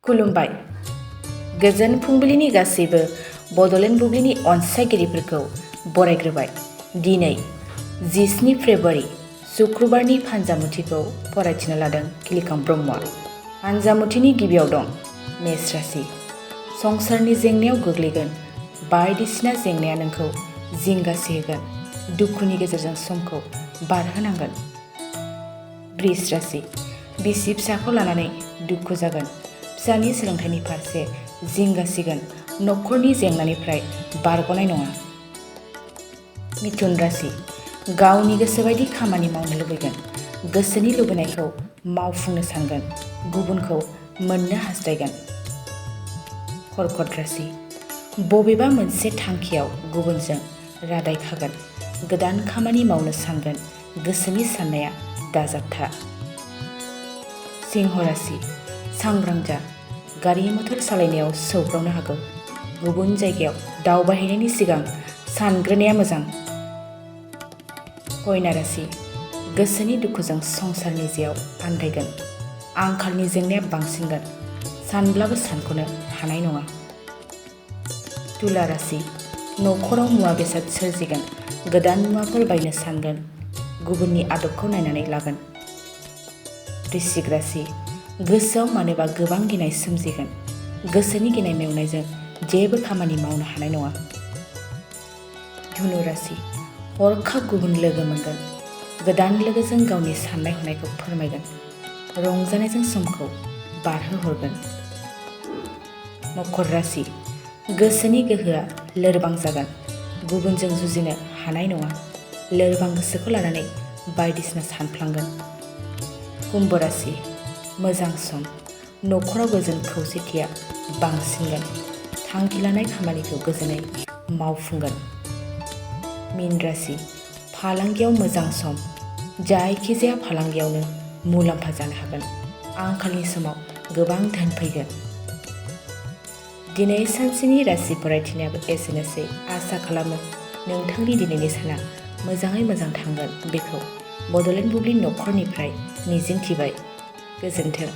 खुलुमबाय। गोजोन फुंबिलिनि गासैबो बड'लेण्ड बुब्लिनि अनसायगिरिफोरखौ बरायग्रोबाय। दिनै 17 फेब्रुवारि शुक्रबारनि फान्जामुथिखौ फरायथिनो लादों खिलिखां ब्रह्मआ। फान्जामुथिनि गिबियाव दं मेष राशि। संसारनि जेंनायाव गोग्लैगोन। बायदिसिना जेंनाया नोंखौ जिंगासिहोगोन। दुखुनि गेजेरजों समखौ बारहोनांगोन। वृष राशि। बिसि फिसाखौ लानानै दुखु जागोन। फिसानि सोलोंथाइनि फारसे जिंगासिगोन। नखरनि जेंनानिफ्राय बारग'नाय नङा। मिथुन राशि। गावनि गोसोबायदि खामानि मावनो लुबैगोन। गोसोनि लुबैनायखौ मावफुंनो सानगोन। गुबुनखौ मोननो हास्थायगोन। कर्कट राशि। बबेबा मोनसे थांखियाव गुबुनजों रादाय खागोन। गोदान खामानि मावनो सानगोन। गोसोनि साननाया दाजाबथा। सिंह राशि। सांग्रां जा। गारि मटर सालायनायाव सौग्रावनो हागौ। गुबुन जायगायाव दावबायहैनायनि सिगां सानग्रोनाया मोजां। कन्या राशि। गोसोनि दुखुजों संसारनि जेयाव आन्दायगोन। आंखालनि जेंनाया बांसिनगोन। सानब्लाबो सानख'नो हानाय नङा। तुला राशि। नखराव मुवा बेसाद सोरजिगोन। गोदान मुवाफोर बायनो सानगोन। गुबुननि आदबखौ नायनानै लागोन। वृश्चिक राशि। गोसोआव मानोबा गोबां गिनाय सोमजिगोन। गोसोनि गिनाय मेवनायजों जेबो खामानि मावनो हानाय नङा। धनु राशि। हरखाब गुबुन लोगो मोनगोन। गोदान लोगोजों गावनि साननाय हनायखौ फोरमायगोन। रंजानायजों समखौ बारहोहरगोन। मकर राशि। गोसोनि गोहोआ लोरबां जागोन। गुबुनजों जुजिनो हानाय नङा। लोरबां गोसोखौ लानानै बायदिसिना सानफ्लांगोन। कुम्भ राशि। मोजां सम। नखराव गोजोन खौसेथिया बांसिनगोन। थांखि लानाय खामानिखौ गोजोनै मावफुंगोन। मीन राशि। फालांगियाव मोजां सम। जायखिजाया फालांगियावनो मुलाम्फा जानो हागोन। आंखालनि समाव गोबां धोन फैगोन। दिनै सानसेनि राशि फरायथिनायाबो एसेनोसै। आसा खालामो नोंथांनि दिनैनि साना मोजाङै मोजां थांगोन। बेखौ बड'लेण्ड बुब्लि नखरनिफ्राय मिजिंथिबाय। गोजोन्थों।